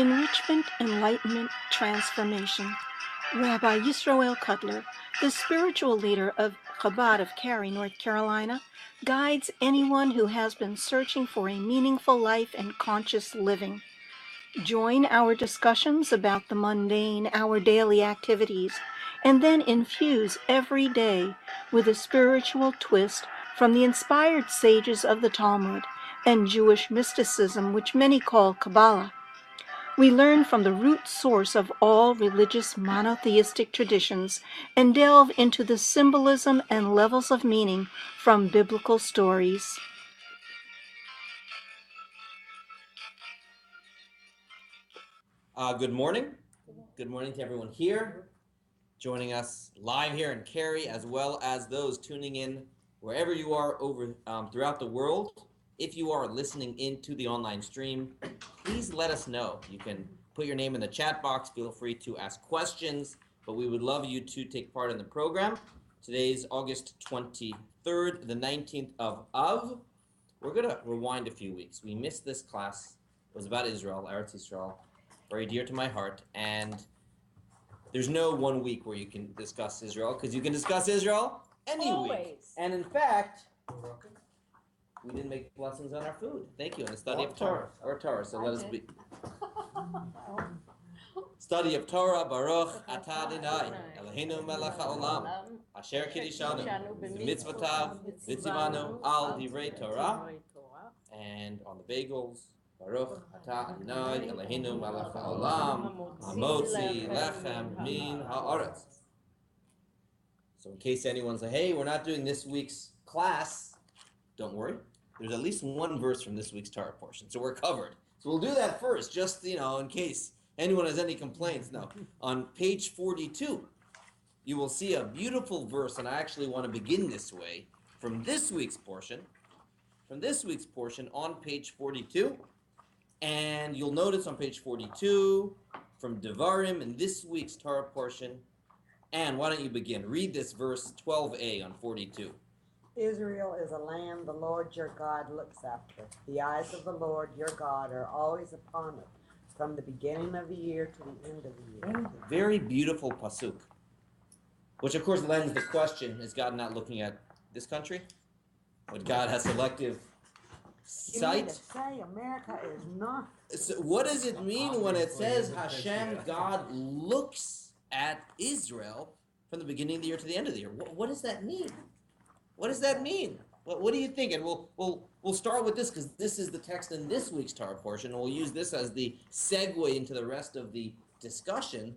Enrichment, Enlightenment, Transformation. Rabbi Yisroel Cutler, the spiritual leader of Chabad of Cary, North Carolina, guides anyone who has been searching for a meaningful life and conscious living. Join our discussions about the mundane, our daily activities, and then infuse every day with a spiritual twist from the inspired sages of the Talmud and Jewish mysticism, which many call Kabbalah. We learn from the root source of all religious monotheistic traditions and delve into the symbolism and levels of meaning from biblical stories. Good morning. Good morning to everyone here, joining us live here in Cary, as well as those tuning in wherever you are over throughout the world. If you are listening into the online stream, please let us know. You can put your name in the chat box. Feel free to ask questions, but we would love you to take part in the program. Today's August 23rd, the 19th of Av. We're going to rewind a few weeks. We missed this class. It was about Israel, Eretz Yisrael, very dear to my heart, and there's no 1 week where you can discuss Israel, because you can discuss Israel any week. And in fact, we didn't make blessings on our food. Thank you. And the study of Torah. Or Torah. So let us be. Study of Torah, Baruch Atah Adonai, Eloheinu melech haolam, asher kiddushanu, b'mitzvotav, v'tzivanu al divrei Torah. And on the bagels, Baruch Atah Adonai, Eloheinu melech haolam, hamotzi lechem min haaretz. So in case anyone's like, hey, we're not doing this week's class, don't worry. There's at least one verse from this week's Torah portion, so we're covered. So we'll do that first, just, in case anyone has any complaints. No. On page 42, you will see a beautiful verse, and I actually want to begin this way, from this week's portion. On page 42. And you'll notice on page 42, from Devarim in this week's Torah portion. And why don't you begin? Read this verse 12a on 42. Israel is a land the Lord your God looks after. The eyes of the Lord your God are always upon it, from the beginning of the year to the end of the year. Very beautiful pasuk, which of course lends the question, is God not looking at this country? Would God have selective sight? You mean to say America is not? So what does it mean when it says Hashem, God, looks at Israel from the beginning of the year to the end of the year? What does that mean? What does that mean? What do you think? And we'll start with this, because this is the text in this week's Torah portion, and we'll use this as the segue into the rest of the discussion.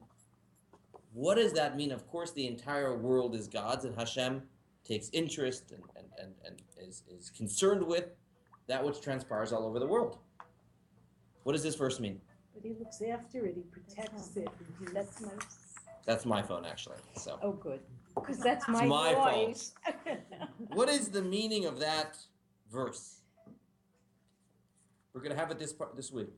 What does that mean? Of course, the entire world is God's, and Hashem takes interest and is concerned with that which transpires all over the world. What does this verse mean? But he looks after it, he protects it. That's my phone, actually. So. Oh, good. Because that's my voice. fault. What is the meaning of that verse? We're going to have it this week.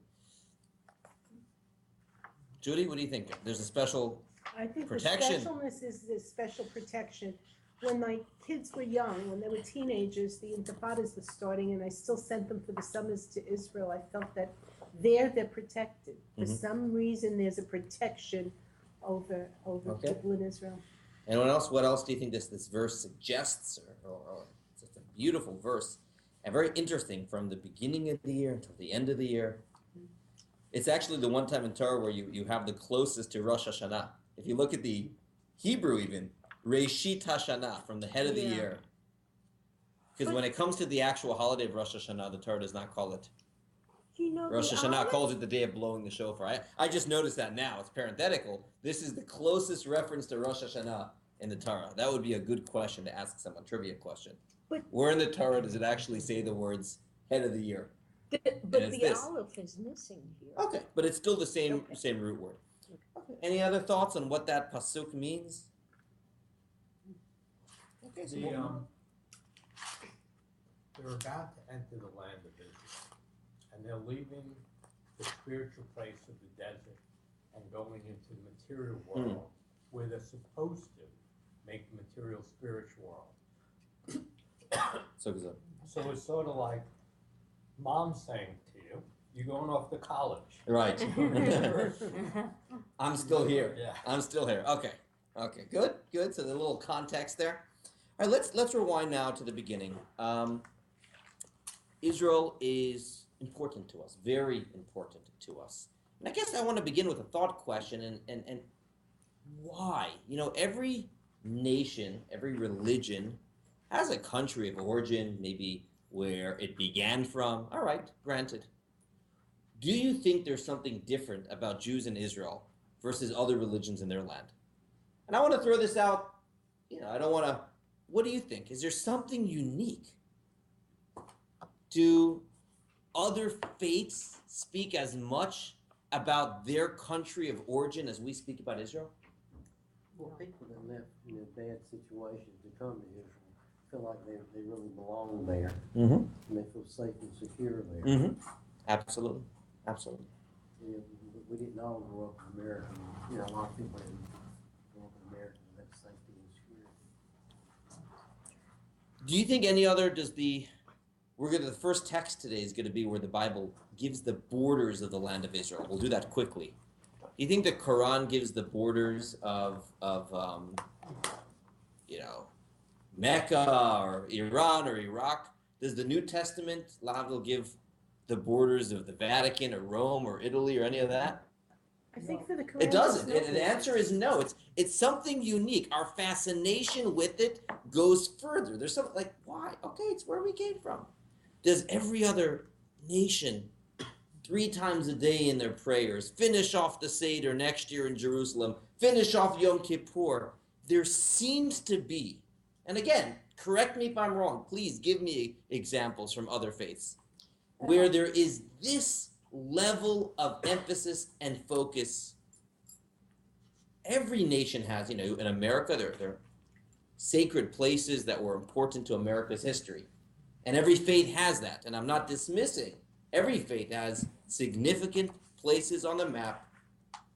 Judy, what do you think? There's a special I think protection. The specialness is the special protection. When my kids were young, when they were teenagers, the Intifadas were starting, and I still sent them for the summers to Israel. I felt that they're protected. For some reason, there's a protection over people in Israel. Anyone else? What else do you think this verse suggests? Or it's just a beautiful verse, and very interesting from the beginning of the year until the end of the year. It's actually the one time in Torah where you have the closest to Rosh Hashanah. If you look at the Hebrew even, Reshit Hashanah, from the head of the year. Because when it comes to the actual holiday of Rosh Hashanah, the Torah does not call it. Rosh Hashanah calls it the day of blowing the shofar. I just noticed that now. It's parenthetical. This is the closest reference to Rosh Hashanah in the Torah. That would be a good question to ask someone, trivia question. But where in the Torah does it actually say the words head of the year? But the aleph is missing here. Okay, but it's still the same root word. Okay. Any other thoughts on what that pasuk means? Okay, so they're about to enter the land of Israel, and they're leaving the spiritual place of the desert and going into the material world, where they're supposed to make the material spiritual world. So it's sort of like mom saying to you, You're going off to college. Right. Yeah. I'm still here. Yeah. I'm still here. Okay. Okay. Good. Good. So the little context there. All right. Let's rewind now to the beginning. Israel is important to us. Very important to us. And I guess I want to begin with a thought question and why? You know, every nation, every religion has a country of origin, maybe where it began from. All right, granted. Do you think there's something different about Jews in Israel versus other religions in their land? And I want to throw this out, you know, I don't want to, what do you think? Is there something unique? Do other faiths speak as much about their country of origin as we speak about Israel? Well, people that live in a bad situation to come to Israel feel like they really belong there, Mm-hmm. and they feel safe and secure there. Mm-hmm. Absolutely. Absolutely. You know, we didn't all grow up in America. You know, a lot of people didn't grow up in America with that safety and security. Do you think any other the first text today is going to be where the Bible gives the borders of the land of Israel. We'll do that quickly. Do you think the Quran gives the borders of Mecca or Iran or Iraq? Does the New Testament will give the borders of the Vatican or Rome or Italy or any of that? I think for the Quran, It doesn't. there's no The answer is no. It's something unique. Our fascination with it goes further. There's something like, why? Okay, it's where we came from. Does every other nation 3 times a day in their prayers finish off the Seder next year in Jerusalem, finish off Yom Kippur? There seems to be, and again, correct me if I'm wrong, please give me examples from other faiths, where there is this level of emphasis and focus. Every nation has, you know, in America, there are sacred places that were important to America's history. And every faith has that. And I'm not dismissing. Every faith has significant places on the map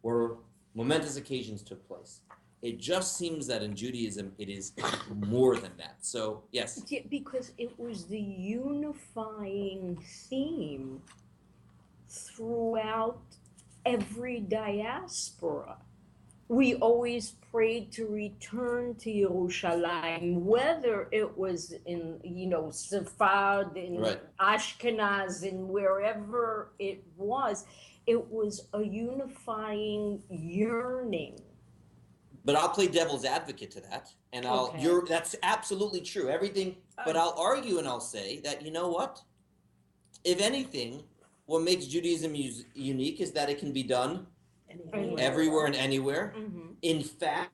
where momentous occasions took place. It just seems that in Judaism, it is more than that. So, yes. Yeah, because it was the unifying theme throughout every diaspora. We always prayed to return to Yerushalayim, whether it was in, Sepharad, in Right. Ashkenaz, in wherever it was a unifying yearning. But I'll play devil's advocate to that. And Okay. that's absolutely true. Everything, but I'll argue and I'll say that, you know what? If anything, what makes Judaism unique is that it can be done everywhere and anywhere. Mhm. In fact,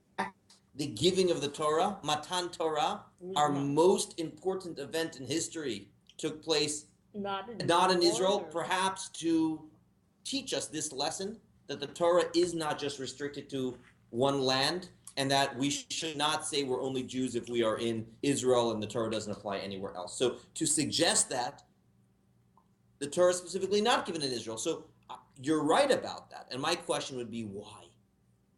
the giving of the Torah, Matan Torah, our most important event in history, took place Not not in Israel, order. perhaps to teach us this lesson that the Torah is not just restricted to one land, and that we should not say we're only Jews if we are in Israel and the Torah doesn't apply anywhere else. So to suggest that the Torah is specifically not given in Israel. So you're right about that. And my question would be why?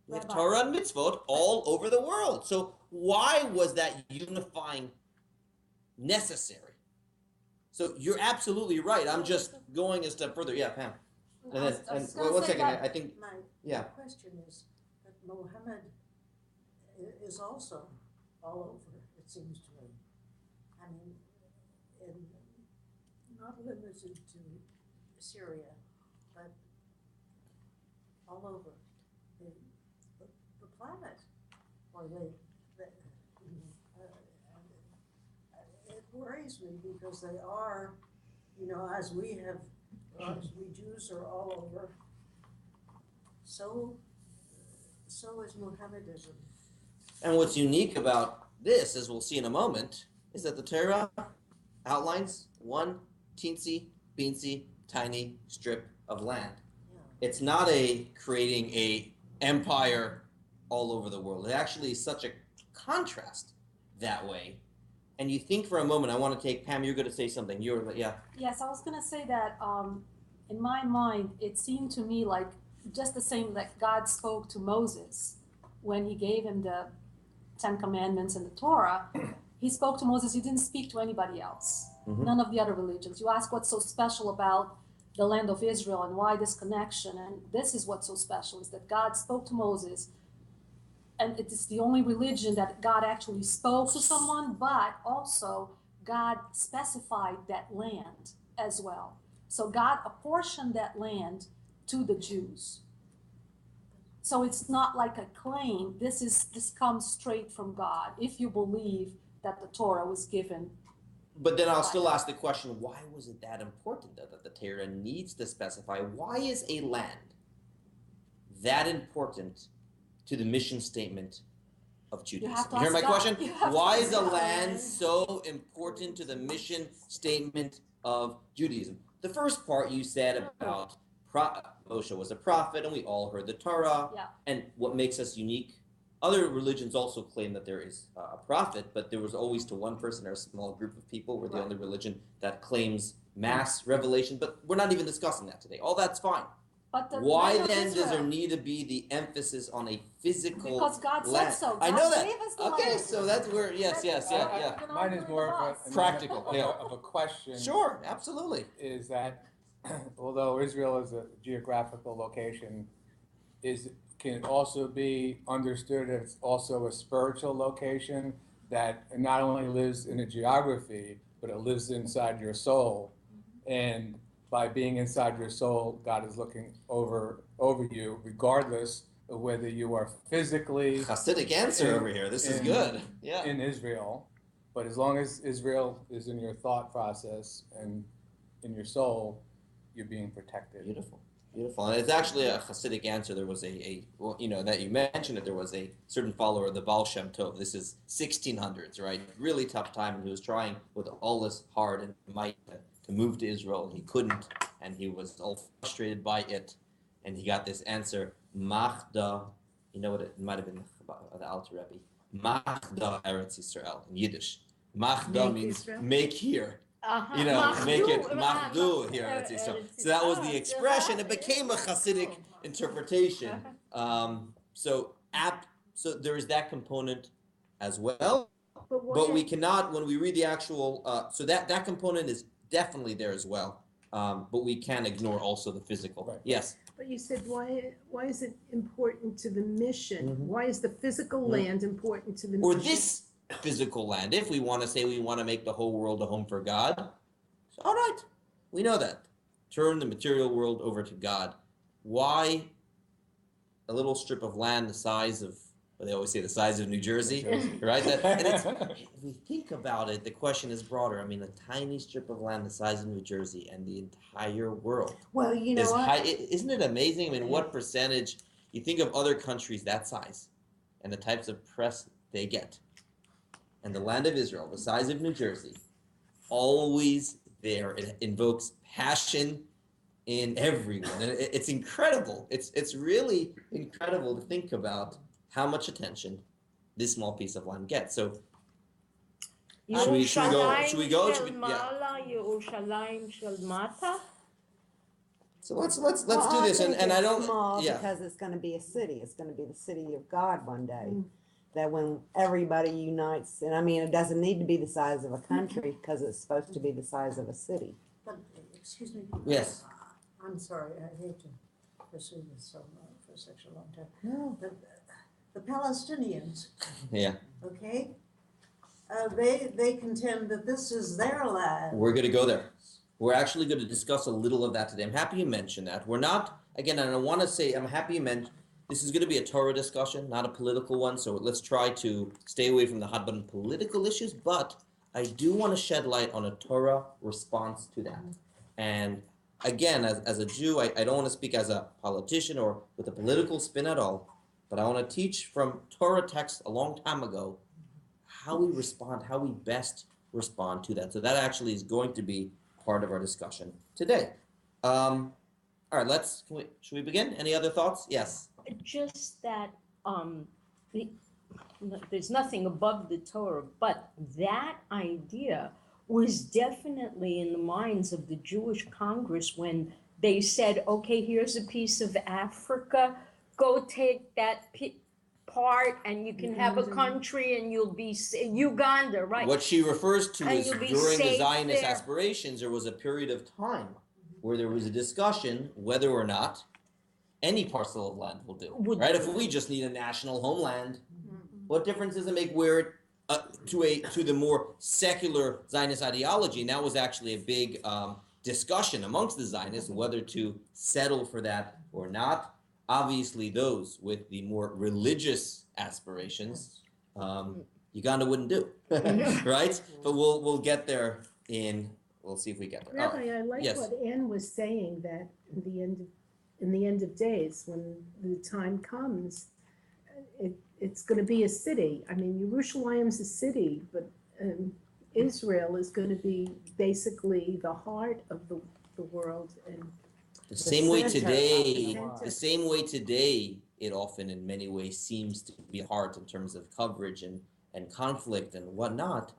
We have Rabbi. Torah and mitzvot all over the world. So why was that unifying necessary? So you're absolutely right. I'm just going a step further. Yeah, Pam. And then, I was and gonna one say second, that I think, My yeah. question is that Mohammed is also all over, it seems to me. I mean, not limited to Syria, but all over the planet. Or it worries me because they are, as we Jews are all over, so is Mohammedism. And what's unique about this, as we'll see in a moment, is that the Torah outlines one teensy, beansy, tiny strip of land. Yeah. It's not creating a empire all over the world. It actually is such a contrast that way. And you think for a moment, I want to take, Pam, you're going to say something. Yeah. Yes, I was gonna say that in my mind, it seemed to me like just the same that God spoke to Moses when he gave him the 10 Commandments and the Torah. He spoke to Moses, he didn't speak to anybody else, Mhm. none of the other religions. You ask what's so special about the land of Israel and why this connection. And this is what's so special, is that God spoke to Moses, and it is the only religion that God actually spoke to someone, but also God specified that land as well. So God apportioned that land to the Jews. So it's not like a claim. This comes straight from God, if you believe that the Torah was given. But then I'll still ask the question, why was it that important that the Torah needs to specify? Why is a land that important to the mission statement of Judaism? have to You hear ask my God. question? You have to Why ask is the God. land so important to the mission statement of Judaism? The first part you said about Moshe was a prophet, and we all heard the Torah. Yeah. And what makes us unique? Other religions also claim that there is a prophet, but there was always to one person or a small group of people. We're the Right. only religion that claims mass revelation, but we're not even discussing that today. All that's fine. But the Why land of then does there Israel, need to be the emphasis on a physical because God land? said so. I God know that. gave us the Okay, land. so that's where, yes, yeah. Mine is more of a Practical, of yeah. of a question. Sure, absolutely. Is that although Israel is a geographical location, can it also be understood as also a spiritual location that not only lives in a geography, but it lives inside your soul. And by being inside your soul, God is looking over you, regardless of whether you are physically Hasidic answer over here. This is good. Yeah. in Israel. But as long as Israel is in your thought process and in your soul, you're being protected. Beautiful, beautiful. And it's actually a Hasidic answer. There was well, that you mentioned it, there was a certain follower of the Baal Shem Tov. This is 1600s, right? Really tough time. And he was trying with all his heart and might to move to Israel, and he couldn't. And he was all frustrated by it. And he got this answer, Machda, you know what it might have been, the Alter Rebbe. Machda Eretz Yisrael in Yiddish. Machda Make means Israel? make here. Make it Machdu here. So that was the expression. It became a Hasidic interpretation. So there is that component as well. But we cannot, when we read the actual, so that component is definitely there as well. But we can't ignore also the physical. Right. Yes. But you said, why is it important to the mission? Mhm. Why is the physical Mhm. land important to the Or mission? this physical land, if we want to say we want to make the whole world a home for God. So, all right, we know that. Turn the material world over to God. Why a little strip of land the size of, well, they always say the size of New Jersey, right? If we think about it, the question is broader. I mean, a tiny strip of land the size of New Jersey and the entire world Well, you know is what? high. Isn't it amazing? I mean, what percentage, you think of other countries that size and the types of press they get. And the land of Israel, the size of New Jersey, always there. It invokes passion in everyone. And it's incredible. It's really incredible to think about how much attention this small piece of land gets. So should we go? Should we go? Yerushalayim shel mata. So let's do Well, this. think And I it's don't. small Yeah. because it's going to be a city. It's going to be the city of God one day. That when everybody unites, and I mean, it doesn't need to be the size of a country because it's supposed to be the size of a city. But, excuse me. Yes. I'm sorry, I hate to pursue this so for such a long time. No. The Palestinians, Yeah. okay, they contend that this is their land. We're going to go there. We're actually going to discuss a little of that today. I'm happy you mentioned that. We're not, again, and I want to say, I'm happy you mentioned, this is going to be a Torah discussion, not a political one, so let's try to stay away from the hot button political issues, but I do want to shed light on a Torah response to that. And again, as a Jew, I don't want to speak as a politician or with a political spin at all, but I want to teach from Torah texts a long time ago how we respond, how we best respond to that. So that actually is going to be part of our discussion today. All right, should we begin? Any other thoughts? Yes. Just that there's nothing above the Torah, but that idea was definitely in the minds of the Jewish Congress when they said, okay, here's a piece of Africa, go take that part and you can have a country and you'll be Uganda, right? What she refers to And is you'll be during the safe Zionist there. aspirations, there was a period of time where there was a discussion whether or not any parcel of land will do. Would Right? do. If we just need a national homeland, what difference does it make where it to the more secular Zionist ideology? And that was actually a big discussion amongst the Zionists whether to settle for that or not. Obviously, those with the more religious aspirations, Uganda wouldn't do, right? But we'll get there we'll see if we get there. All right. Rabbi, I like Yes. what Ann was saying, that in the end of days, when the time comes, it's going to be a city. I mean, Yerushalayim's a city, but Israel is going to be basically the heart of the world. And The same way center of today, the world. the same way today, it often in many ways seems to be hard in terms of coverage and conflict and whatnot.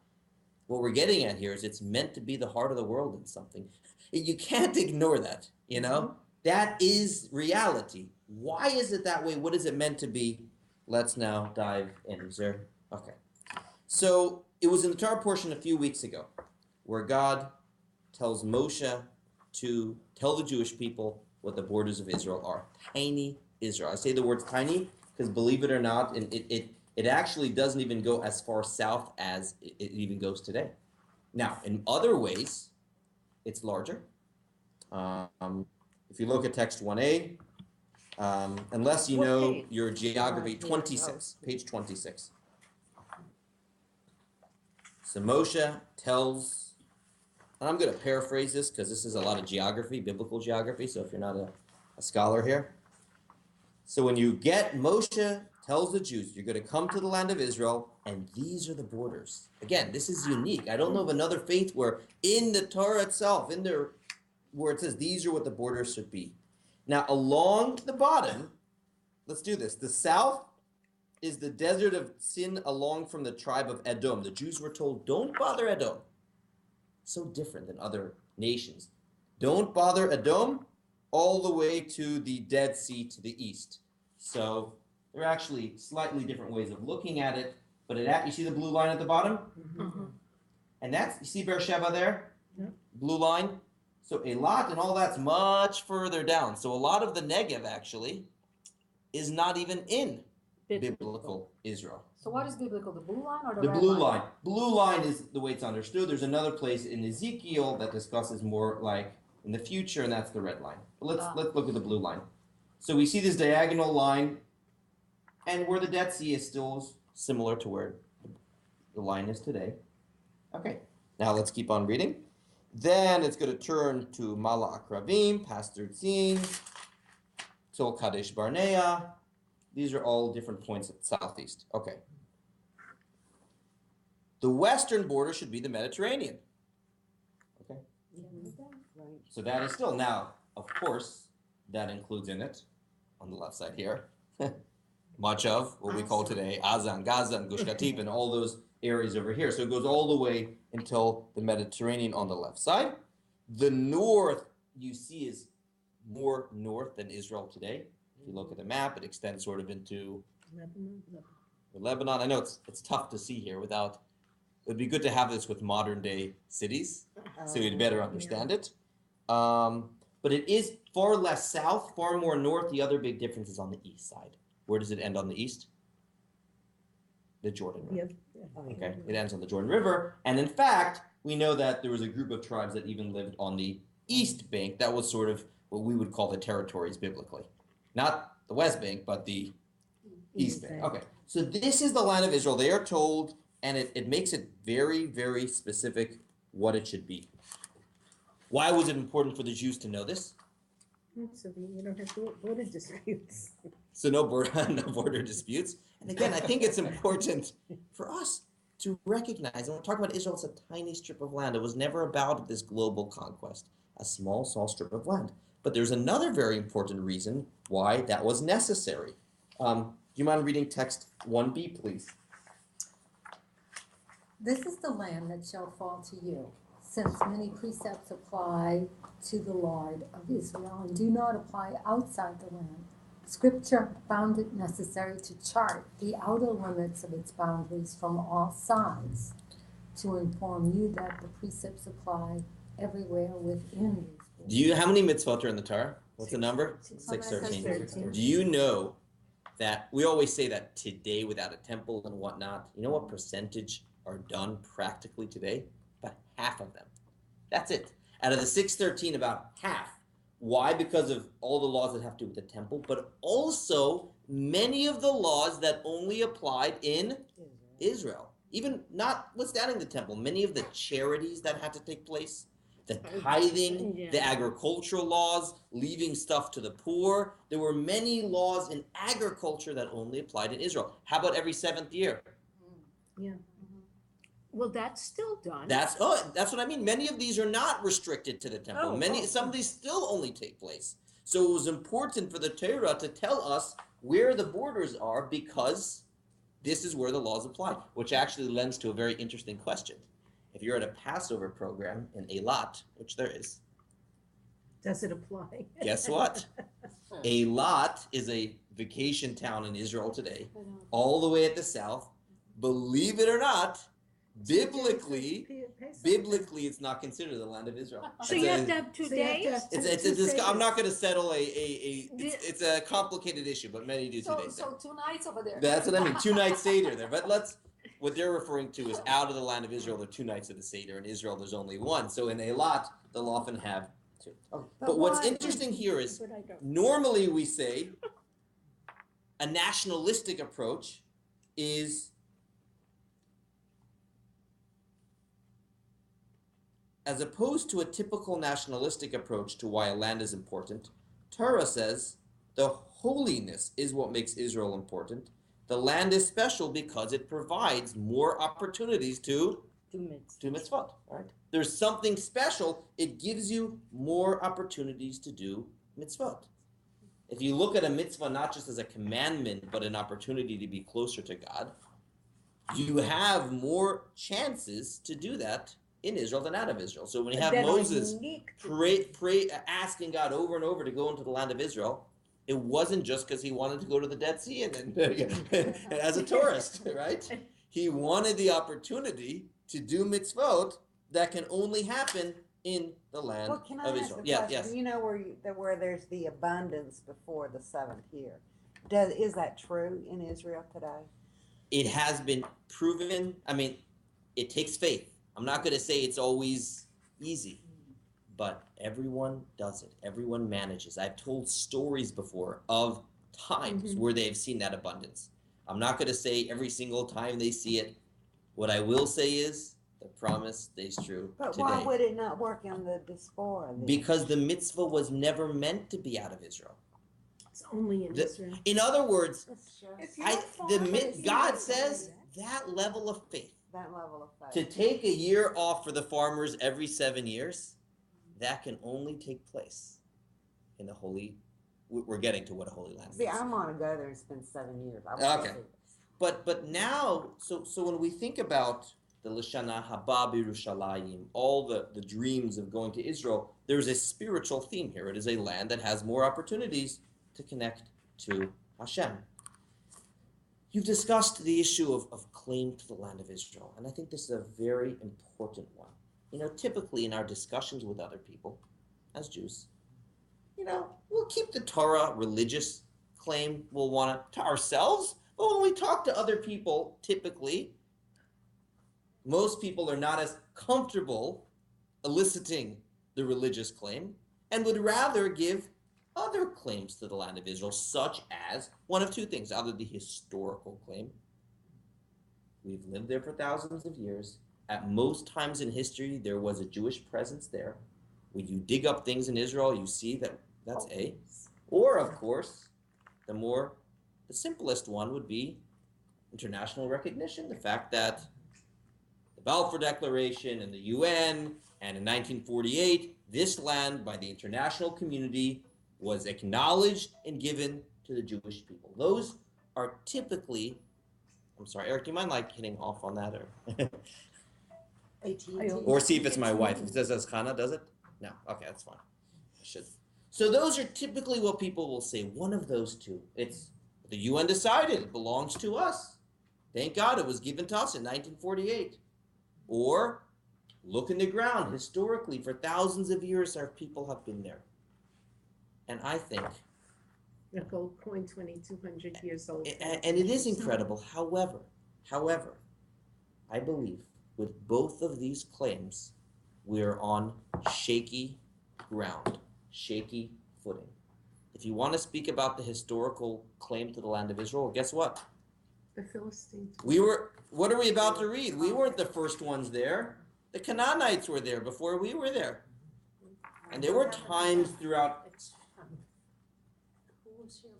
What we're getting at here is it's meant to be the heart of the world in something. You can't ignore that, you know? That is reality. Why is it that way? What is it meant to be? Let's now dive in. Is there? Okay. So it was in the Torah portion a few weeks ago where God tells Moshe to tell the Jewish people what the borders of Israel are. Tiny Israel. I say the word tiny because believe it or not, and it actually doesn't even go as far south as it even goes today. Now, in other ways, it's larger. If you look at text 1a, unless you What know page? your geography, Right here. 26, page 26. So Moshe tells, and I'm going to paraphrase this because this is a lot of geography, biblical geography, so if you're not a scholar here. So when you get, Moshe tells the Jews, you're going to come to the land of Israel, and these are the borders. Again, this is unique. I don't know of another faith where in the Torah itself, where it says these are what the borders should be. Now, along the bottom, let's do this. The south is the desert of Sin along from the tribe of Edom. The Jews were told, don't bother Edom. So different than other nations. Don't bother Edom all the way to the Dead Sea to the east. So there are actually slightly different ways of looking at it, but you see the blue line at the bottom? And you see Beersheba there? Yep. Blue line? So Eilat and all that's much further down. So a lot of the Negev actually is not even in biblical Israel. So what is biblical, the blue line or the The red blue line. Blue line is the way it's understood. There's another place in Ezekiel that discusses more like in the future, and that's the red line. But let's look at the blue line. So we see this diagonal line, and where the Dead Sea is still similar to where the line is today. Okay, now let's keep on reading. Then it's going to turn to Mala Akravim, past Tzin, till Kadesh Barnea. These are all different points at southeast. Okay. The western border should be the Mediterranean. Okay. Right. So that is still now, of course, that includes in it, on the left side here, much of what we call today Azan, Gaza, and Gush Katif, and all those areas over here. So it goes all the way until the Mediterranean on the left side. The north, you see, is more north than Israel today. If you look at the map, it extends sort of into Lebanon. I know it's tough to see here without. It would be good to have this with modern day cities, so you'd better understand it. But it is far less south, far more north. The other big difference is on the east side. Where does it end on the east? The Jordan River. Okay, it ends on the Jordan River. And in fact, we know that there was a group of tribes that even lived on the east bank. That was sort of what we would call the territories biblically. Not the west bank, but the east bank. Okay, so this is the land of Israel. They are told, and it makes it very, very specific what it should be. Why was it important for the Jews to know this? So you don't have border disputes. So no border disputes. And again, I think it's important for us to recognize, and we're talking about Israel, it's a tiny strip of land. It was never about this global conquest, a small strip of land. But there's another very important reason why that was necessary. Do you mind reading text 1b, please? This is the land that shall fall to you, since many precepts apply to the Lord of Israel and do not apply outside the land. Scripture found it necessary to chart the outer limits of its boundaries from all sides to inform you that the precepts apply everywhere within these How many mitzvot are in the Torah? What's the number? 613. 613. Do you know that we always say that today without a temple and whatnot, you know what percentage are done practically today? About half of them. That's it. Out of the 613, about half. Why? Because of all the laws that have to do with the temple, but also many of the laws that only applied in Israel. Even notwithstanding the temple, many of the charities that had to take place, the tithing, Yeah. the agricultural laws, leaving stuff to the poor. There were many laws in agriculture that only applied in Israel. How about every 7th year? Well, that's still done. That's what I mean. Many of these are not restricted to the temple. Oh, Some of these still only take place. So it was important for the Torah to tell us where the borders are because this is where the laws apply, which actually lends to a very interesting question. If you're at a Passover program in Eilat, which there is, Does it apply? guess what? Eilat is a vacation town in Israel today, all the way at the south. Believe it or not, biblically, it's not considered the land of Israel. So you have to have 2 days? I'm not going to settle it's a complicated issue, but many do 2 days. So 2 nights over there. That's what I mean. 2 nights Seder there. But what they're referring to is out of the land of Israel, there are 2 nights of the Seder. In Israel, there's only one. So in Eilat, they'll often have 2. But what's interesting here is But I don't. normally we say a nationalistic approach is as opposed to a typical nationalistic approach to why a land is important. Torah says the holiness is what makes Israel important. The land is special because it provides more opportunities to do mitzvot. Right? There's something special. It gives you more opportunities to do mitzvot. If you look at a mitzvah not just as a commandment, but an opportunity to be closer to God, you have more chances to do that in Israel than out of Israel. So when you have That are Moses unique to- asking God over and over to go into the land of Israel, it wasn't just because he wanted to go to the Dead Sea and as a tourist, right? He wanted the opportunity to do mitzvot that can only happen in the land Well, can I of ask Israel. a Yeah, question? yes. You know where there's the abundance before the 7th year. Is that true in Israel today? It has been proven. I mean, it takes faith. I'm not going to say it's always easy, but everyone does it. Everyone manages. I've told stories before of times where they have seen that abundance. I'm not going to say every single time they see it. What I will say is the promise stays true But today. why would it not work on the diaspora then? Because the mitzvah was never meant to be out of Israel. It's only in Israel. In other words, It's just God says that level of faith. that level of To faith. take a year off for the farmers every 7 years, that can only take place in the holy. We're getting to what a holy land See, is. I want to go there and spend 7 years. I wanna Okay. see this. But now, so when we think about the Lashana Haba B'Yerushalayim, all the dreams of going to Israel, there's a spiritual theme here. It is a land that has more opportunities to connect to Hashem. You've discussed the issue of claim to the land of Israel, and I think this is a very important one. You know, typically in our discussions with other people, as Jews, you know, we'll keep the Torah religious claim, we'll want it to ourselves, but when we talk to other people, typically, most people are not as comfortable eliciting the religious claim and would rather give other claims to the land of Israel, such as one of two things. Either the historical claim, we've lived there for thousands of years. At most times in history, there was a Jewish presence there. When you dig up things in Israel, you see that's A. Or, of course, the simplest one would be international recognition. The fact that the Balfour Declaration and the UN, and in 1948, this land by the international community was acknowledged and given to the Jewish people. Those are typically, I'm sorry, Eric, do you mind hitting off on that or see if it's my wife? If it says Khana, does it? No. Okay, that's fine. I should. So those are typically what people will say. One of those two. It's the UN decided it belongs to us. Thank God it was given to us in 1948. Or look in the ground. Historically, for thousands of years, our people have been there. And I think, A gold coin 2,200 years old. and it is incredible. However, I believe with both of these claims, we're on shaky ground, shaky footing. If you want to speak about the historical claim to the land of Israel, guess what? The Philistines. What are we about to read? We weren't the first ones there. The Canaanites were there before we were there. And there were times throughout, Who was here?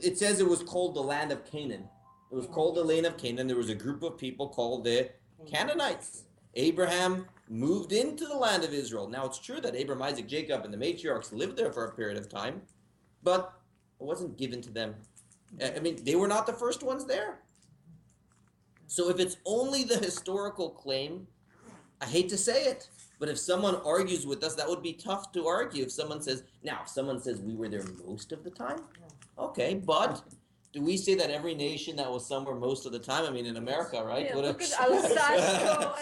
it says it was called the land of Canaan. It was called the land of Canaan. There was a group of people called the Canaanites. Abraham moved into the land of Israel. Now it's true that Abraham, Isaac, Jacob, and the matriarchs lived there for a period of time, but it wasn't given to them. I mean, they were not the first ones there. So if it's only the historical claim, I hate to say it, but if someone argues with us, that would be tough to argue. If someone says we were there most of the time, okay, but do we say that every nation that was somewhere most of the time? I mean, in America, right? Yeah, What look if- at Alsace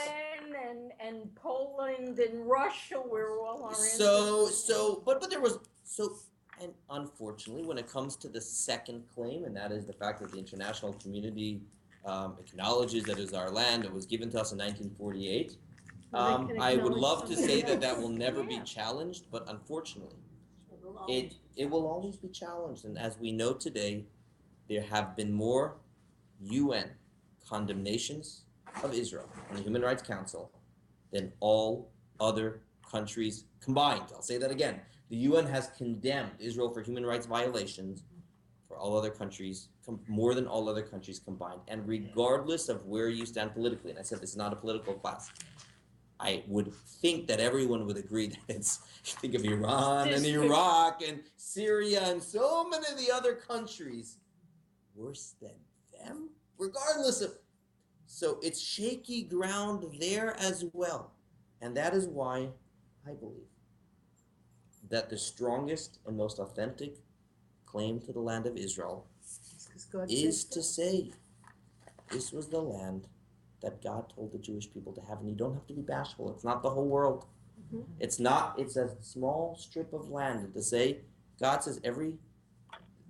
and Poland and Russia, where all our But there was and unfortunately, when it comes to the second claim, and that is the fact that the international community acknowledges that it is our land, it was given to us in 1948. I would love to say that will never be challenged, but unfortunately, it will always be challenged. And as we know today, there have been more UN condemnations of Israel in the Human Rights Council than all other countries combined. I'll say that again. The UN has condemned Israel for human rights violations for all other countries, more than all other countries combined. And regardless of where you stand politically, and I said this is not a political class, I would think that everyone would agree that it's, think of Iran and Iraq and Syria and so many of the other countries, worse than them, regardless of. So it's shaky ground there as well. And that is why I believe that the strongest and most authentic claim to the land of Israel is to say this was the land that God told the Jewish people to have. And you don't have to be bashful. It's not the whole world. Mm-hmm. It's a small strip of land. And to say, God says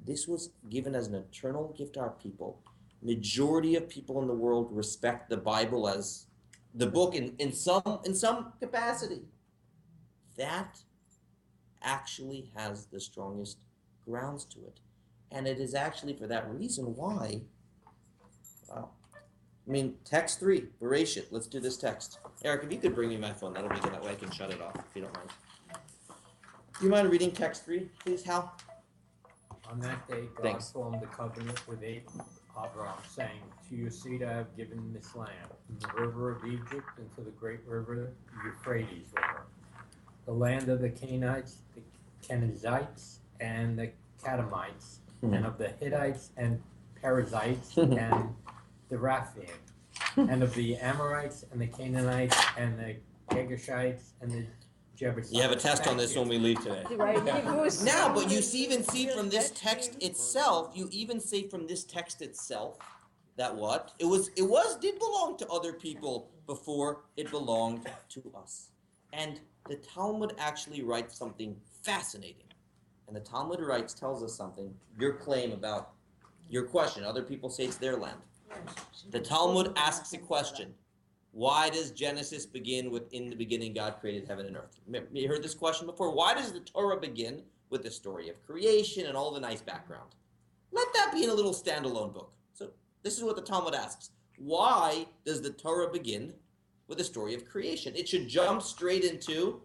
this was given as an eternal gift to our people. Majority of people in the world respect the Bible as the book in some capacity. That actually has the strongest grounds to it. And it is actually for that reason why, text 3, Bereshit. Let's do this text. Eric, if you could bring me my phone, that'll make it that way I can shut it off, if you don't mind. Do you mind reading text 3, please, Hal? On that day, God Thanks. formed the covenant with Abraham, saying, "To your seed I have given this land, from the river of Egypt into the great river, the Euphrates River, the land of the Canaanites, the Kenizzites, and the Kadamites, and of the Hittites and Perizzites, and the Raphaim, and of the Amorites, and the Canaanites, and the Girgashites, and the Jebusites." You have a test on this when we leave today. Right. Now, but you even see from this text itself, that what? It did belong to other people before it belonged to us. And the Talmud actually writes something fascinating. And the Talmud tells us something, your claim about your question. Other people say it's their land. The Talmud asks a question. Why does Genesis begin with, in the beginning God created heaven and earth? You heard this question before? Why does the Torah begin with the story of creation and all the nice background? Let that be in a little standalone book. So this is what the Talmud asks. Why does the Torah begin with the story of creation? It should jump straight into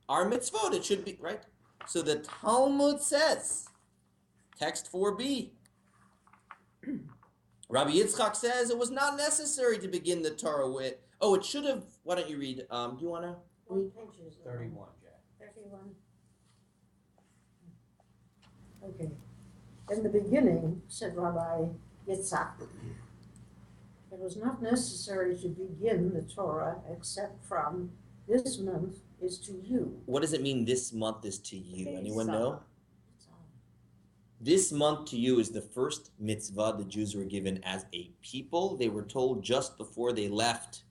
our mitzvot. It should be, right? So the Talmud says, text 4b, Rabbi Yitzchak says it was not necessary to begin the Torah with, it should have, why don't you read, do you want to? What page is it? 31, Jack. 31. Okay. In the beginning, said Rabbi Yitzhak, it was not necessary to begin the Torah except from this month is to you. What does it mean this month is to you? Anyone know? It's This month to you is the first mitzvah the Jews were given as a people. They were told just before they left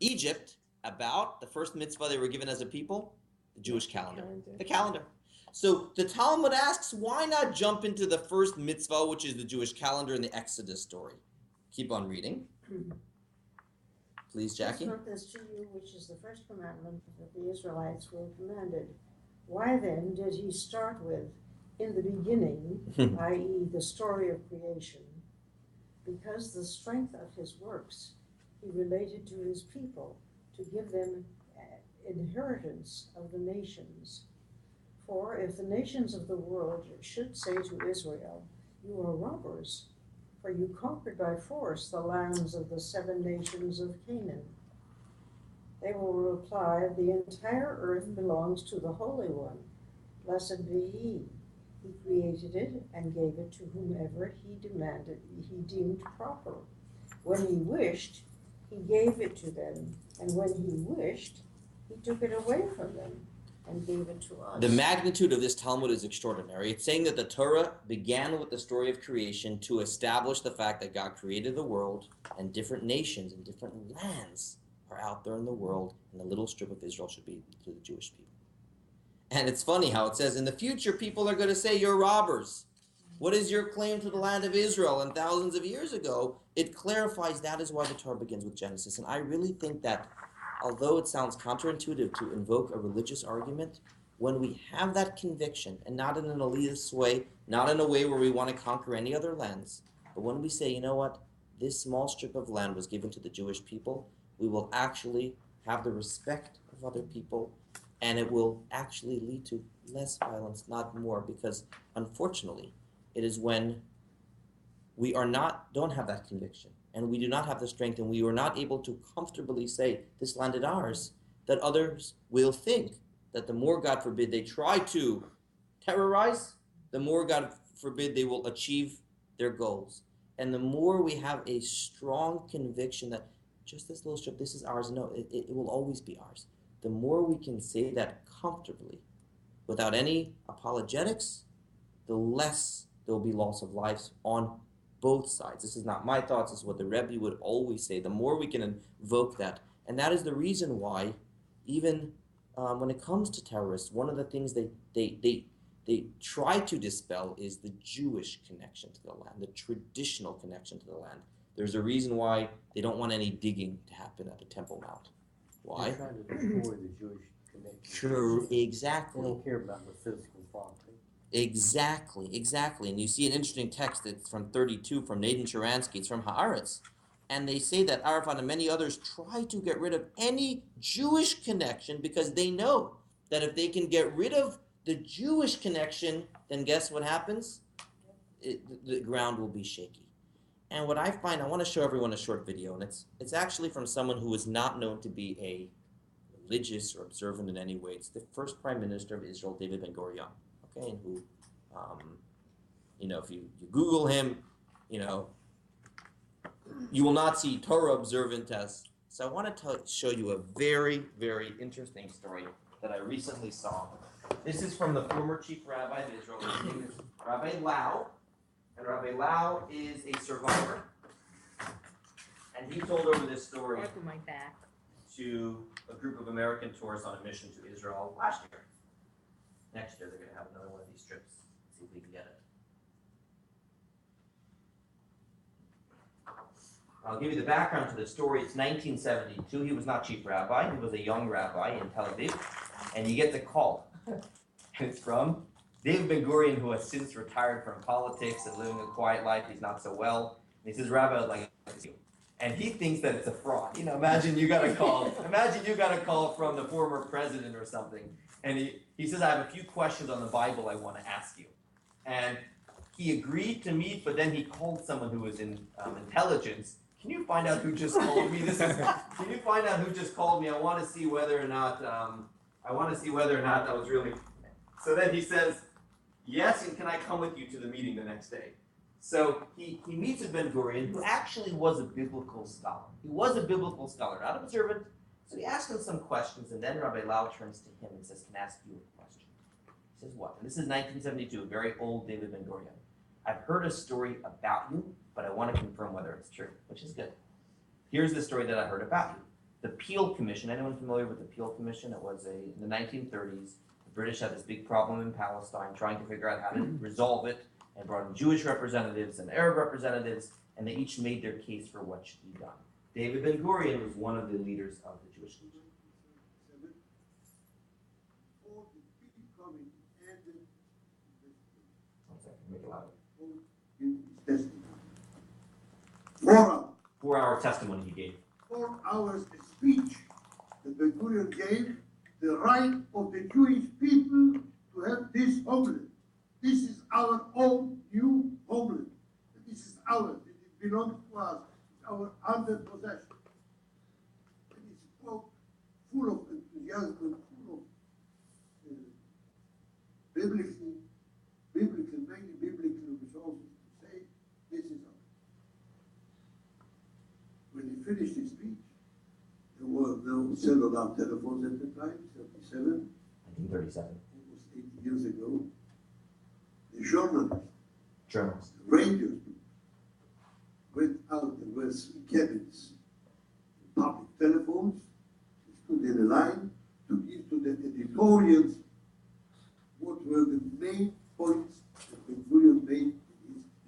Egypt, about the first mitzvah they were given as a people? The Jewish calendar. Calendar. The calendar. So the Talmud asks, why not jump into the first mitzvah, which is the Jewish calendar in the Exodus story? Keep on reading. Please, Jackie. This month is to you, which is the first commandment that the Israelites were commanded. Why then did he start with, in the beginning, i.e., the story of creation? Because the strength of his works he related to his people to give them inheritance of the nations. For if the nations of the world should say to Israel, you are robbers, for you conquered by force the lands of the 7 nations of Canaan, they will reply, the entire earth belongs to the Holy One. Blessed be he. He created it and gave it to whomever he deemed proper. When he wished, he gave it to them, and when he wished, he took it away from them and gave it to us. The magnitude of this Talmud is extraordinary. It's saying that the Torah began with the story of creation to establish the fact that God created the world, and different nations and different lands are out there in the world, and the little strip of Israel should be to the Jewish people. And it's funny how it says in the future people are going to say you're robbers. What is your claim to the land of Israel? And thousands of years ago, it clarifies that is why the Torah begins with Genesis. And I really think that although it sounds counterintuitive to invoke a religious argument, when we have that conviction, and not in an elitist way, not in a way where we want to conquer any other lands, but when we say, you know what, this small strip of land was given to the Jewish people, we will actually have the respect of other people, and it will actually lead to less violence, not more, because unfortunately, it is when we don't have that conviction, and we do not have the strength, and we are not able to comfortably say, this land is ours, that others will think that the more, God forbid, they try to terrorize, the more, God forbid, they will achieve their goals. And the more we have a strong conviction that just this little strip, this is ours, no, it will always be ours. The more we can say that comfortably, without any apologetics, the less there will be loss of lives on both sides. This is not my thoughts, this is what the Rebbe would always say. The more we can invoke that. And that is the reason why, even when it comes to terrorists, one of the things they try to dispel is the Jewish connection to the land, the traditional connection to the land. There's a reason why they don't want any digging to happen at the Temple Mount. Why? They're trying to destroy the Jewish connection. Sure, They exactly. don't care about the physical property. Exactly. And you see an interesting text that's from 32 from Nathan Sharansky. It's from Haaretz. And they say that Arafat and many others try to get rid of any Jewish connection because they know that if they can get rid of the Jewish connection, then guess what happens? The ground will be shaky. And what I find, I want to show everyone a short video, and it's actually from someone who is not known to be a religious or observant in any way. It's the first Prime Minister of Israel, David Ben-Gurion, okay, and who, if you Google him, you will not see Torah observant as. So I want to show you a very, very interesting story that I recently saw. This is from the former chief rabbi of Israel. His name is Rabbi Lau. And Rabbi Lau is a survivor. And he told over this story Back with my back. to a group of American tourists on a mission to Israel last year. Next year, they're going to have another one of these trips. See if we can get it. I'll give you the background to the story. It's 1972. He was not chief rabbi. He was a young rabbi in Tel Aviv. And you get the call. And it's from David Ben-Gurion, who has since retired from politics and living a quiet life. He's not so well. And he says, Rabbi, I'd like to see you. And he thinks that it's a fraud. Imagine you got a call. From the former president or something. And he says, I have a few questions on the Bible I want to ask you. And he agreed to meet, but then he called someone who was in intelligence. Can you find out who just called me? Can you find out who just called me? I want to see whether or not that was really. So then he says, yes, and can I come with you to the meeting the next day? So he meets with Ben-Gurion, who actually was a biblical scholar. He was a biblical scholar, not observant. So he asks him some questions, and then Rabbi Lau turns to him and says, can I ask you a question? He says, what? And this is 1972, a very old David Ben-Gurion. I've heard a story about you, but I want to confirm whether it's true, which is good. Here's the story that I heard about you. the Peel Commission. Anyone familiar with the Peel Commission? It was in the 1930s. The British had this big problem in Palestine, trying to figure out how to resolve it, and brought in Jewish representatives and Arab representatives, and they each made their case for what should be done. David Ben-Gurion was one of the leaders of the Jewish Commission. One second, make it louder. 4-hour testimony he gave. 4 hours speech that Ben-Gurion gave the right of the Jewish people to have this homeland. This is our own new homeland. This is ours. It belongs to us. It's our under possession. And he spoke full of enthusiasm, full of many biblical resources to say this is ours. When he finished his speech, there were no cellular telephones at the time, 37. 1937. Almost 80 years ago. The journalists, Journalists. the radio people went out. There were 3 cabins, public telephones. They stood in a line to give to the editorials what were the main points that Ben-Gurion made in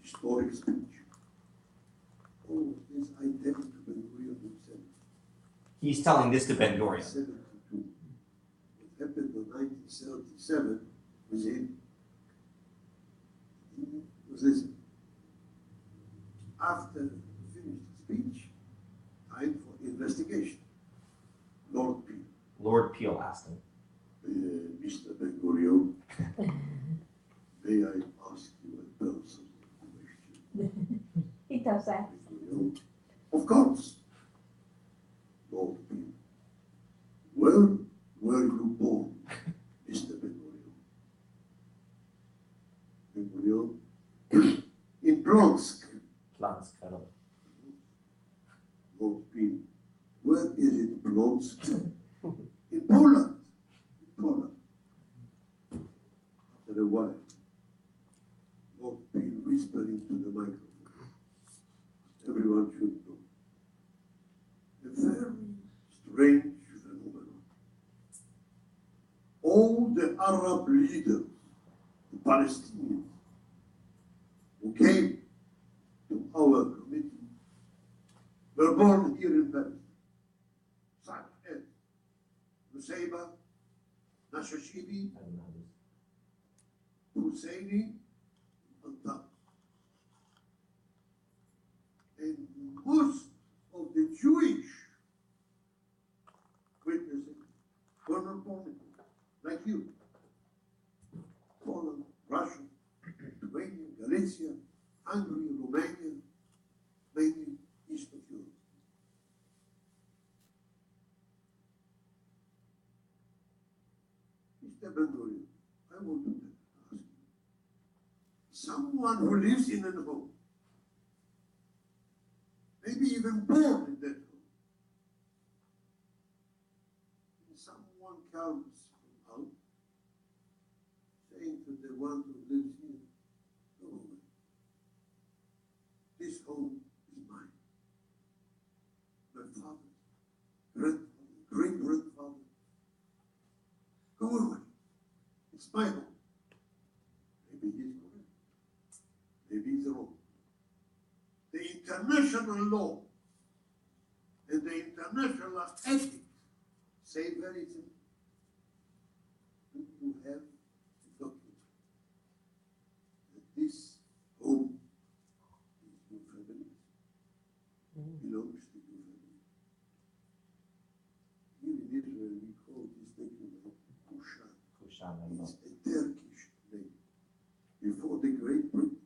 his historic speech. All of this I tell to Ben-Gurion himself. He's telling this to Ben-Gurion. 1972. What happened in 1937 was him. He was listening. After he finished the speech, time for investigation. Lord Peel. Lord Peel asked him. Mr. Ben-Gurion, may I ask you a personal question? He does that. Ben-Gurion, of course. Lord Peel, where were you born, Mr. Ben-Gurion? Ben-Gurion, in Bronx. Plansk, I don't know. Lord Peel, where is it Bronx? In Poland. In Poland. After a while, Lord Peel whispered into the microphone. Everyone should know. A very strange phenomenon. All the Arab leaders, the Palestinians, who came to our committee, were born here in Paris. Such as Nusayba, Nashashibi, I don't know this. Husseini, and Tal. And most of the Jewish witnesses were not born in Poland, like you. Poland, Russia, Lithuania, Galicia, Hungary, Romania, mainly east of Europe. Mr. Ben-Gurion, I want to ask you. Someone who lives in a home, maybe even born in that home, and someone comes from out, saying to the one who lives here, go away. This home is mine. My father, grandfather, great-grandfather. Go away. It's my home. Maybe he's correct. Maybe he's wrong. The international law and the international ethics say very simple. You have a document that this home is your family, belongs to your family. Here in Israel, we call this document Kushan. Kushan, I know. It's a Turkish name. Before the Great Britain,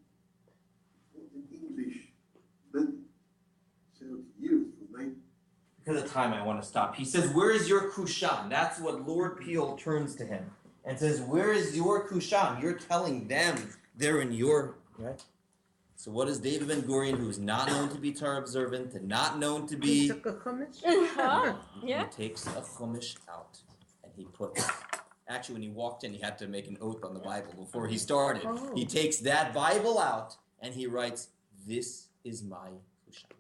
before the English men, 30 years from 9. Because of time, I want to stop. He says, where is your Kushan? That's what Lord Peel turns to him and says, where is your Kushan? You're telling them they're in your, right? So what is David Ben-Gurion, who is not known to be Torah observant and not known to He be... took a chumash. Yeah. He takes a chumash out and he puts... Actually, when he walked in, he had to make an oath on the Bible before he started. Oh. He takes that Bible out and he writes, this is my Kushan.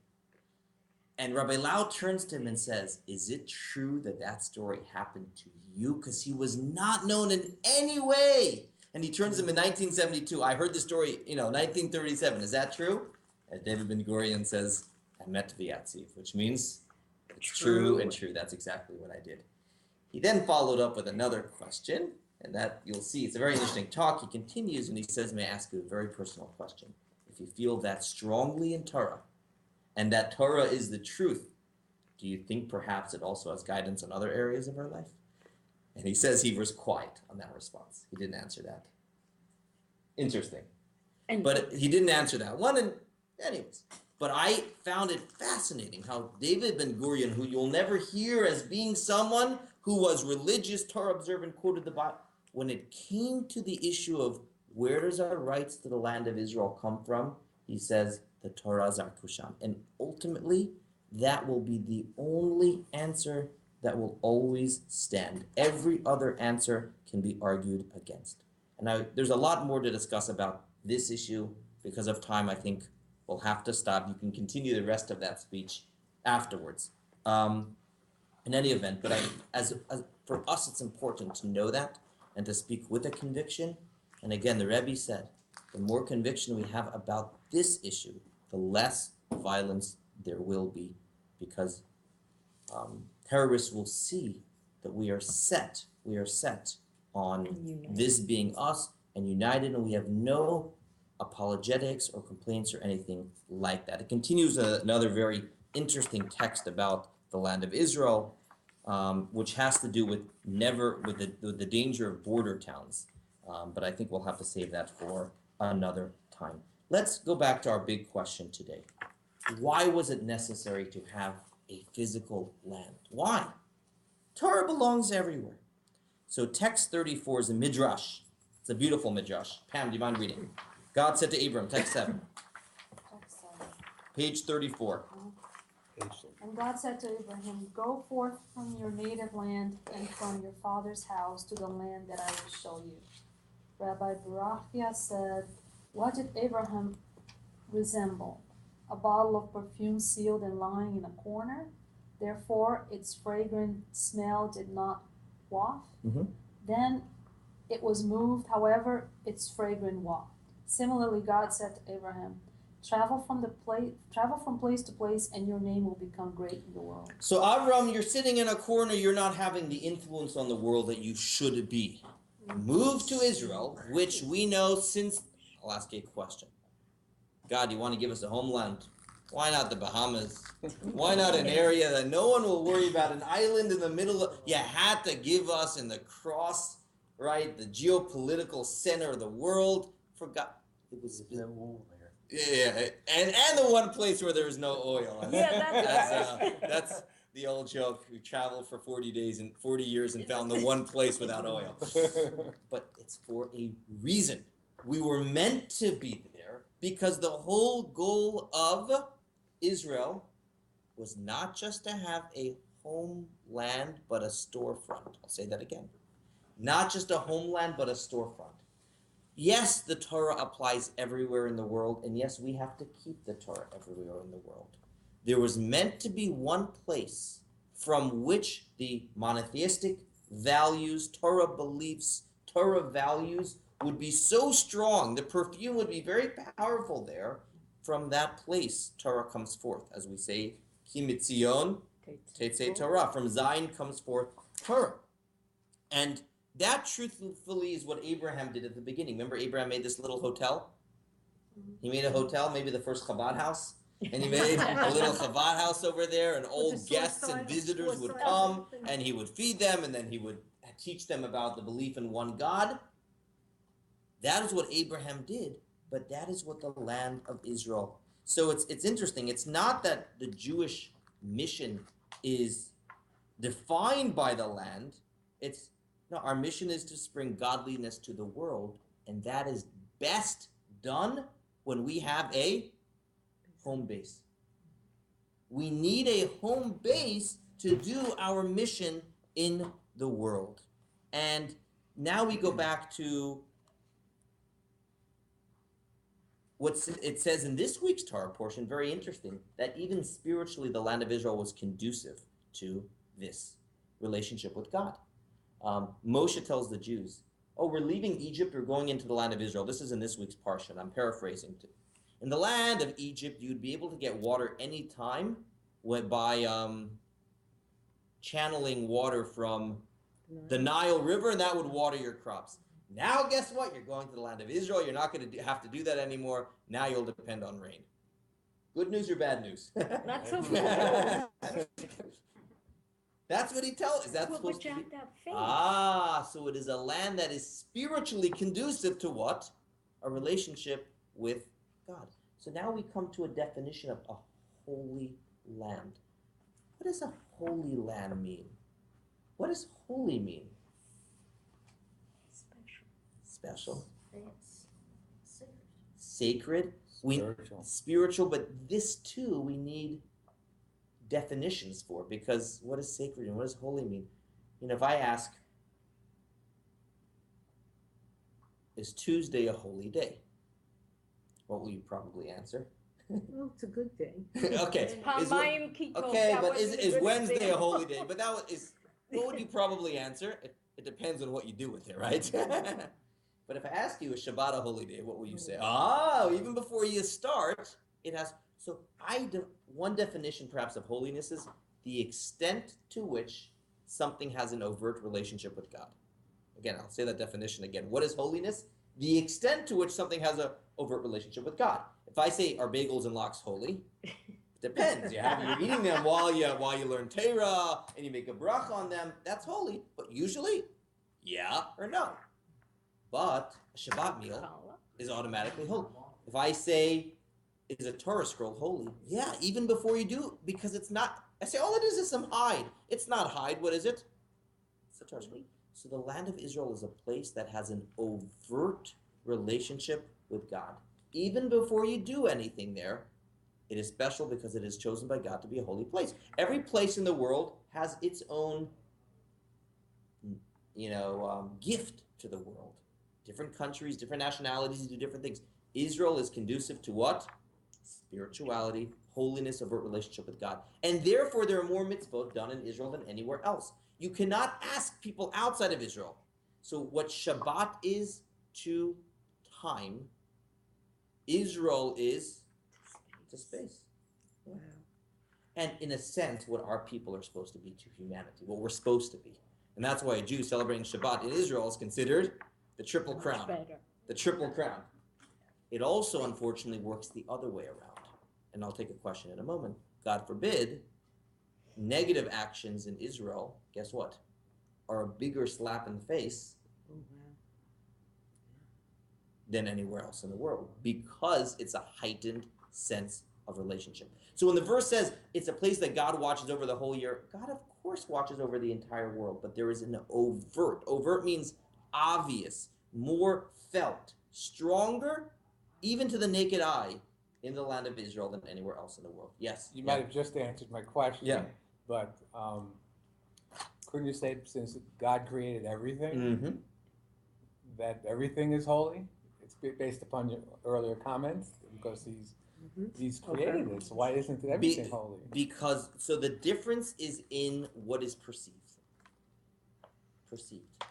And Rabbi Lau turns to him and says, is it true that that story happened to you? Because he was not known in any way. And he turns to him in 1972. I heard the story, 1937. Is that true? And David Ben Gurion says, Emet v'yatziv, which means it's true and true. That's exactly what I did. He then followed up with another question, and that you'll see, it's a very interesting talk. He continues and he says, may I ask you a very personal question? If you feel that strongly in Torah, and that Torah is the truth, do you think perhaps it also has guidance in other areas of our life? And he says he was quiet on that response. He didn't answer that. Interesting. But he didn't answer that one, and anyways. But I found it fascinating how David Ben Gurion, who you'll never hear as being someone who was religious, Torah observant, quoted the Bible, when it came to the issue of where does our rights to the land of Israel come from, he says, the Torah Zarkusham. And ultimately, that will be the only answer that will always stand. Every other answer can be argued against. And now, there's a lot more to discuss about this issue. Because of time, I think we'll have to stop. You can continue the rest of that speech afterwards. In any event, but as for us, it's important to know that and to speak with a conviction. And again, the Rebbe said, the more conviction we have about this issue, the less violence there will be, because terrorists will see that we are set on this being us and united, and we have no apologetics or complaints or anything like that. It continues another very interesting text about the land of Israel, which has to do with the danger of border towns. But I think we'll have to save that for another time. Let's go back to our big question today. Why was it necessary to have a physical land? Why? Torah belongs everywhere. So text 34 is a midrash. It's a beautiful midrash. Pam, do you mind reading? God said to Abram, text 7. Page 34. And God said to Abraham, go forth from your native land and from your father's house to the land that I will show you. Rabbi Barachia said, what did Abraham resemble? A bottle of perfume sealed and lying in a corner? Therefore, its fragrant smell did not waft. Mm-hmm. Then it was moved, however, its fragrant waft. Similarly, God said to Abraham, travel from place to place, and your name will become great in the world. So Avram, you're sitting in a corner, you're not having the influence on the world that you should be. Move to Israel, which we know since, I'll ask you a question. God, you want to give us a homeland? Why not the Bahamas? Why not an area that no one will worry about, an island in the middle of, you had to give us in the cross, right, the geopolitical center of the world. Forgot, it was no oil there. Yeah, and the one place where there is no oil. Yeah, that's the old joke. We traveled for 40 years and found the one place without oil. But it's for a reason. We were meant to be there because the whole goal of Israel was not just to have a homeland, but a storefront. I'll say that again. Not just a homeland, but a storefront. Yes, the Torah applies everywhere in the world, and yes, we have to keep the Torah everywhere in the world. There was meant to be one place from which the monotheistic values, Torah beliefs, Torah values would be so strong, the perfume would be very powerful there. From that place, Torah comes forth, as we say, Ki mitzion tetzei Torah. From Zion comes forth Torah. And that truthfully is what Abraham did at the beginning. Remember, Abraham made this little hotel? He made a hotel, maybe the first Chabad house. And he made a little Chabad house over there, and old guests and visitors would come, and he would feed them, and then he would teach them about the belief in one God. That is what Abraham did, but that is what the land of Israel. So it's interesting. It's not that the Jewish mission is defined by the land. No, our mission is to bring godliness to the world, and that is best done when we have a home base. We need a home base to do our mission in the world. And now we go back to it says in this week's Torah portion, very interesting, that even spiritually the land of Israel was conducive to this relationship with God. Moshe tells the Jews, oh, we're leaving Egypt, we're going into the land of Israel. This is in this week's parsha, I'm paraphrasing. In the land of Egypt, you'd be able to get water anytime by channeling water from the Nile River, and that would water your crops. Now, guess what? You're going to the land of Israel. You're not going to have to do that anymore. Now you'll depend on rain. Good news or bad news? Not so good. That's what he tells us. That's Well, supposed but you to be. have to have faith. Ah, so it is a land that is spiritually conducive to what? A relationship with God. So now we come to a definition of a holy land. What does a holy land mean? What does holy mean? Special. It's Sacred. Spiritual, but this too we need definitions for, because what is sacred and what does holy mean? You know, if I ask, is Tuesday a holy day? What will you probably answer? Well, it's a good day. Okay. Pamayim Kito, Okay, that but wasn't a is good Wednesday a example. holy day? But what would you probably answer? It depends on what you do with it, right? But if I ask you, is Shabbat a holy day, what will you say? Oh, even before you start, it has. So one definition perhaps of holiness is the extent to which something has an overt relationship with God. Again, I'll say that definition again. What is holiness? The extent to which something has an overt relationship with God. If I say, are bagels and lox holy? It depends. You're eating them while you learn Torah and you make a bracha on them. That's holy. But usually, yeah or no. But a Shabbat meal is automatically holy. If I say, is a Torah scroll holy? Yeah, even before you do, because it's not. I say, all it is some hide. It's not hide. What is it? It's a Torah scroll. So the land of Israel is a place that has an overt relationship with God. Even before you do anything there, it is special because it is chosen by God to be a holy place. Every place in the world has its own, gift to the world. Different countries, different nationalities do different things. Israel is conducive to what? Spirituality, holiness, overt relationship with God. And therefore, there are more mitzvot done in Israel than anywhere else. You cannot ask people outside of Israel. So what Shabbat is to time, Israel is to space. Wow. And in a sense, what our people are supposed to be to humanity, what we're supposed to be. And that's why a Jew celebrating Shabbat in Israel is considered the triple crown. The triple crown. It also, unfortunately, works the other way around. And I'll take a question in a moment. God forbid, negative actions in Israel, guess what? Are a bigger slap in the face than anywhere else in the world, because it's a heightened sense of relationship. So when the verse says it's a place that God watches over the whole year, God of course watches over the entire world, but there is an overt. Overt means obvious, more felt, stronger, even to the naked eye, in the land of Israel than anywhere else in the world. Yes? You might have just answered my question. Yeah. But couldn't you say, since God created everything, Mm-hmm. that everything is holy? It's based upon your earlier comments, because he's created it. So why isn't everything holy? Because, so the difference is in what is perceived. Perceived.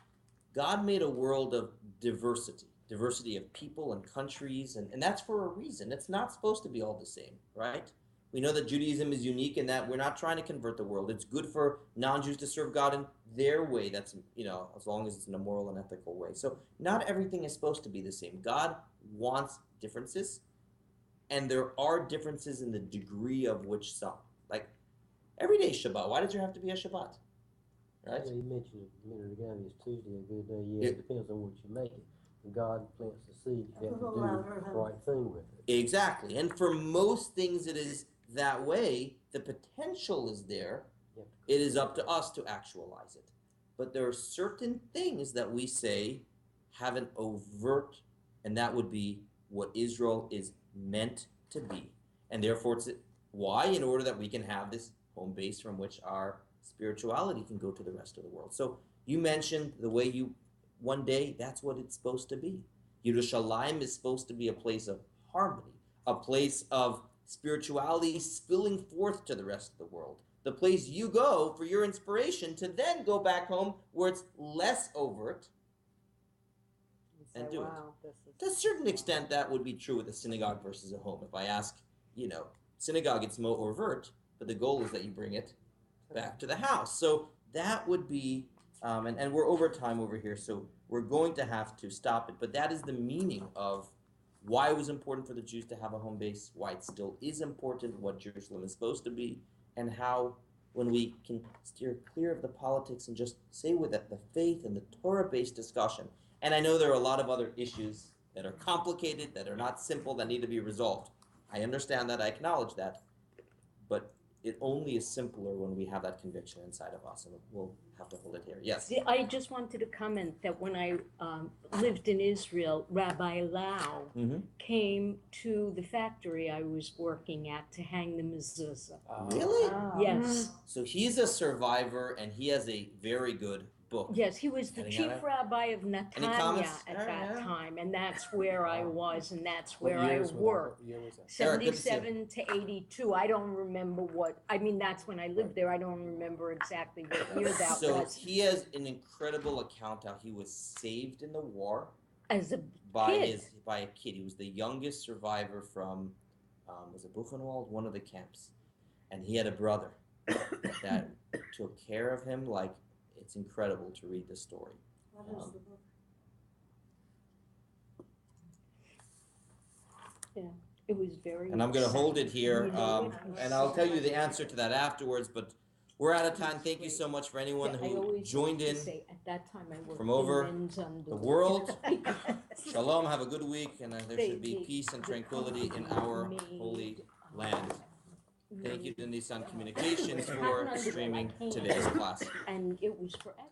God made a world of diversity of people and countries, and that's for a reason. It's not supposed to be all the same, right? We know that Judaism is unique in that we're not trying to convert the world. It's good for non-Jews to serve God in their way. That's, as long as it's in a moral and ethical way. So not everything is supposed to be the same. God wants differences, and there are differences in the degree of which some. Like, every day is Shabbat. Why does there have to be a Shabbat? Right? Yeah, you mentioned a minute ago, is Tuesday a good day? Yeah, it depends on what you make it. When God plants the seed, you have to do the right thing with it. Exactly. And for most things it is that way. The potential is there. It is up to us to actualize it. But there are certain things that we say have an overt, and that would be what Israel is meant to be. And therefore, it's why? In order that we can have this home base from which our spirituality can go to the rest of the world. So you mentioned the way one day, that's what it's supposed to be. Yerushalayim is supposed to be a place of harmony, a place of spirituality spilling forth to the rest of the world, the place you go for your inspiration to then go back home where it's less overt and say, do wow, it. To a certain extent, that would be true with a synagogue versus a home. If I ask, synagogue, it's more overt, but the goal is that you bring it back to the house. So that would be, and we're over time over here, so we're going to have to stop it. But that is the meaning of why it was important for the Jews to have a home base, why it still is important, what Jerusalem is supposed to be, and how when we can steer clear of the politics and just say with it the faith and the Torah-based discussion. And I know there are a lot of other issues that are complicated, that are not simple, that need to be resolved. I understand that, I acknowledge that, but it only is simpler when we have that conviction inside of us, and we'll have to hold it here. Yes? I just wanted to comment that when I lived in Israel, Rabbi Lau came to the factory I was working at to hang the mezuzah. Really? Yes. So he's a survivor, and he has a very good book. Yes, he was the Any chief other- rabbi of Netanya comments? at All that right. time, and that's where I was, and that's What where I years was that? worked. What year was that? Eric, good to see you. 77 to 82. I don't remember that's when I lived there. I don't remember exactly what year that So was. he has an incredible account how he was saved in the war As a by kid. a kid. He was the youngest survivor from was it Buchenwald, one of the camps, and he had a brother that took care of him. Like, it's incredible to read the story. What is the book? It was very. And I'm going to hold it here, You know it. and I'll tell you the answer to that afterwards. But we're out of time. Thank you so much for anyone I who always joined like in. to say, at that time I worked from in over men's underwear. the world. Shalom. Have a good week, and there should be peace and tranquility in our holy land. Thank you to Nissan Communications for streaming today's class. And it was forever.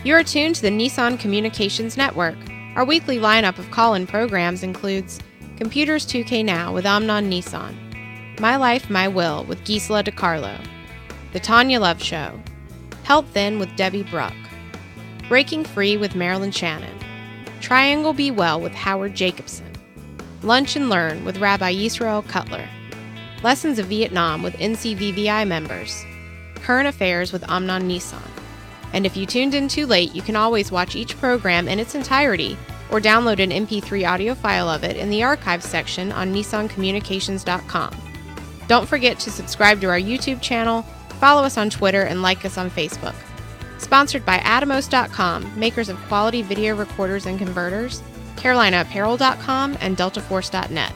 You're tuned to the Nissan Communications Network. Our weekly lineup of call-in programs includes Computers 2K Now with Amnon Nissan, My Life, My Will with Gisela DiCarlo, The Tanya Love Show, Health Then with Debbie Bruck, Breaking Free with Marilyn Shannon, Triangle Be Well with Howard Jacobson, Lunch and Learn with Rabbi Yisrael Cutler, Lessons of Vietnam with NCVVI members, Current Affairs with Amnon Nissan. And if you tuned in too late, you can always watch each program in its entirety or download an MP3 audio file of it in the archives section on nissancommunications.com. Don't forget to subscribe to our YouTube channel, follow us on Twitter, and like us on Facebook. Sponsored by Atomos.com, makers of quality video recorders and converters, CarolinaApparel.com, and DeltaForce.net.